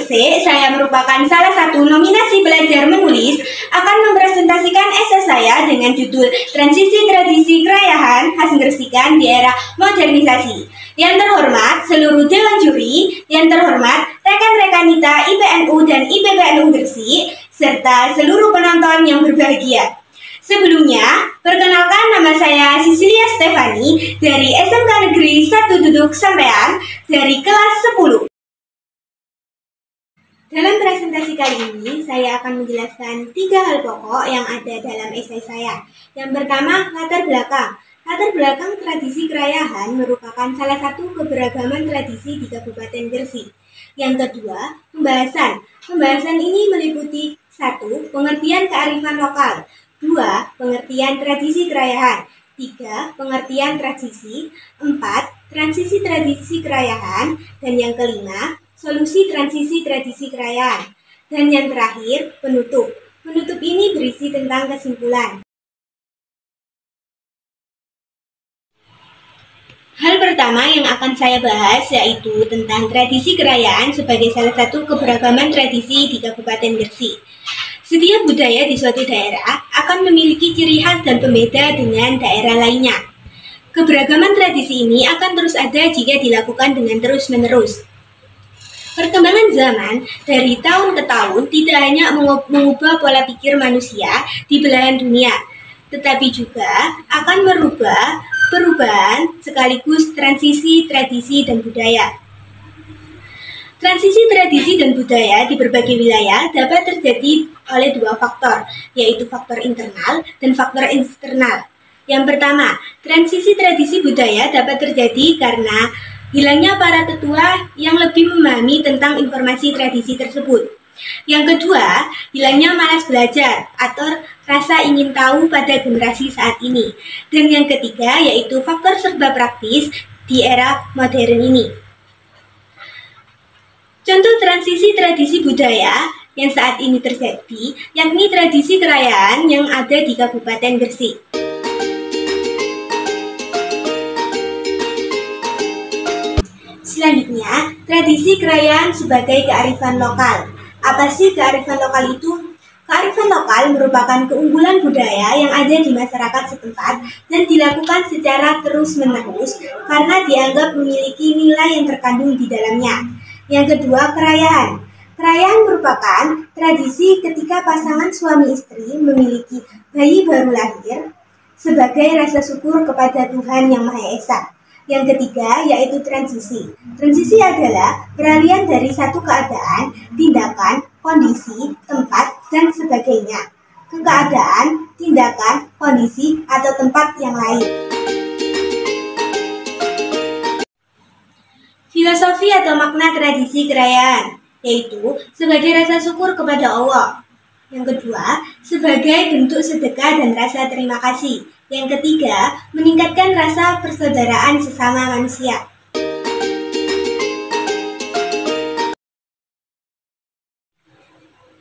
Gresik, saya merupakan salah satu nominasi belajar menulis, akan mempresentasikan esai saya dengan judul Transisi Tradisi Kerayahan Khas Gresikan di Era Modernisasi. Yang terhormat seluruh Dewan Juri, yang terhormat rekan-rekan kita IPNU dan IPPNU Gresik, serta seluruh penonton yang berbahagia. Sebelumnya, perkenalkan nama saya Cecilia Stefani dari SMK Negeri 1 Duduk Sampean dari kelas 10. Dalam presentasi kali ini, saya akan menjelaskan 3 hal pokok yang ada dalam esai saya. Yang pertama, latar belakang. Latar belakang tradisi kerayahan merupakan salah satu keberagaman tradisi di Kabupaten Gresik. Yang kedua, pembahasan. Pembahasan ini meliputi 1. Pengertian kearifan lokal. 2. Pengertian tradisi kerayahan. 3. Pengertian transisi. 4. Transisi tradisi kerayahan. Dan yang kelima, solusi transisi tradisi kerayahan. Dan yang terakhir, penutup. Penutup ini berisi tentang kesimpulan. Hal pertama yang akan saya bahas yaitu tentang tradisi kerayahan sebagai salah satu keberagaman tradisi di Kabupaten Gresik. Setiap budaya di suatu daerah akan memiliki ciri khas dan pembeda dengan daerah lainnya. Keberagaman tradisi ini akan terus ada jika dilakukan dengan terus-menerus. Perkembangan zaman dari tahun ke tahun tidak hanya mengubah pola pikir manusia di belahan dunia, tetapi juga akan merubah perubahan sekaligus transisi tradisi dan budaya. Transisi tradisi dan budaya di berbagai wilayah dapat terjadi oleh 2 faktor, yaitu faktor internal dan faktor eksternal. Yang pertama, transisi tradisi budaya dapat terjadi karena hilangnya para tetua yang lebih memahami tentang informasi tradisi tersebut. Yang kedua, hilangnya malas belajar atau rasa ingin tahu pada generasi saat ini. Dan yang ketiga, yaitu faktor serba praktis di era modern ini. Contoh transisi tradisi budaya yang saat ini terjadi, yakni tradisi kerayahan yang ada di Kabupaten Gresik. Selanjutnya, tradisi kerayahan sebagai kearifan lokal. Apa sih kearifan lokal itu? Kearifan lokal merupakan keunggulan budaya yang ada di masyarakat setempat dan dilakukan secara terus-menerus karena dianggap memiliki nilai yang terkandung di dalamnya. Yang kedua, kerayahan. Kerayahan merupakan tradisi ketika pasangan suami istri memiliki bayi baru lahir sebagai rasa syukur kepada Tuhan Yang Maha Esa. Yang ketiga, yaitu transisi. Transisi adalah peralihan dari satu keadaan, tindakan, kondisi, tempat, dan sebagainya ke keadaan, tindakan, kondisi, atau tempat yang lain. Filosofi atau makna tradisi kerayahan, yaitu sebagai rasa syukur kepada Allah. Yang kedua, sebagai bentuk sedekah dan rasa terima kasih. Yang ketiga, meningkatkan rasa persaudaraan sesama manusia.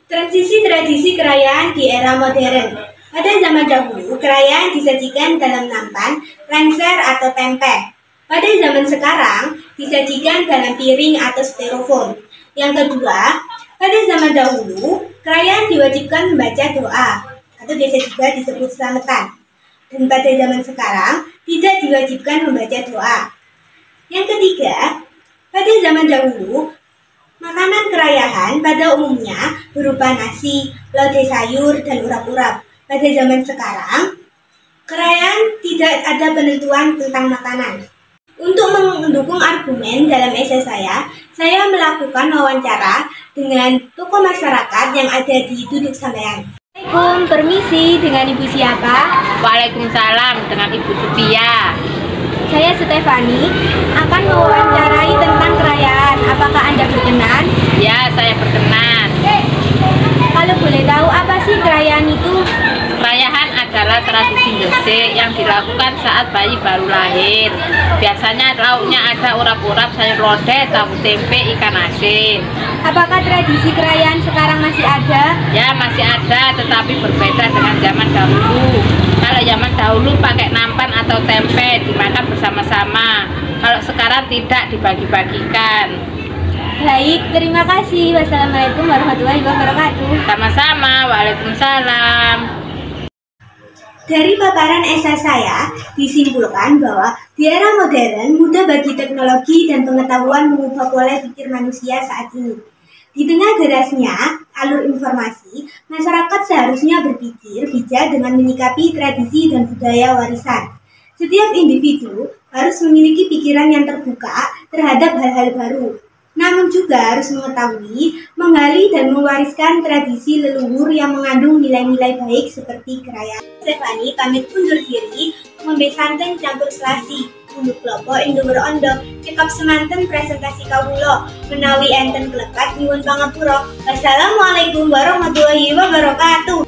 Transisi tradisi kerayahan di era modern. Pada zaman dahulu, kerayahan disajikan dalam nampan, lengser atau tempe. Pada zaman sekarang, disajikan dalam piring atau styrofoam. Yang kedua, pada zaman dahulu, kerayahan diwajibkan membaca doa, atau biasa juga disebut selamatan. Dan pada zaman sekarang, tidak diwajibkan membaca doa. Yang ketiga, pada zaman dahulu, makanan kerayahan pada umumnya berupa nasi, lodeh sayur, dan urap-urap. Pada zaman sekarang, kerayahan tidak ada penentuan tentang makanan. Untuk mendukung argumen dalam esai saya melakukan wawancara dengan tokoh masyarakat yang ada di Duduk Sampean. Assalamualaikum, permisi, dengan Ibu siapa? Waalaikumsalam, dengan Ibu Supia. Saya Stefani, akan mewawancarai tentang kerayahan. Apakah Anda berkenan? Ya, saya berkenan. Kalau boleh tahu, apa sih kerayahan itu? Kerayahan adalah tradisi Gresik yang dilakukan saat bayi baru lahir. Biasanya lauknya ada urap-urap, sayur lodeh, tahu tempe, ikan asin. Apakah tradisi kerayahan sekarang masih ada? Ya, masih ada, tetapi berbeda dengan zaman dahulu. Kalau zaman dahulu pakai nampan atau tempe, dimakan bersama-sama. Kalau sekarang tidak, dibagi-bagikan. Baik, terima kasih. Wassalamualaikum warahmatullahi wabarakatuh. Sama-sama, waalaikumsalam. Dari paparan esai saya, disimpulkan bahwa di era modern, mudah bagi teknologi dan pengetahuan mengubah pola pikir manusia saat ini. Di tengah derasnya alur informasi, masyarakat seharusnya berpikir bijak dengan menyikapi tradisi dan budaya warisan. Setiap individu harus memiliki pikiran yang terbuka terhadap hal-hal baru. Namun juga harus mengetahui, menggali dan mewariskan tradisi leluhur yang mengandung nilai-nilai baik seperti kerayaan. Stefani pamit undur diri, ngombe santen campur selasi. Unduk klopo ing dhuwur ondo, cekap semanten presentasi kawula. Menawi enten klepat nyuwun pangapura. Wassalamualaikum warahmatullahi wabarakatuh.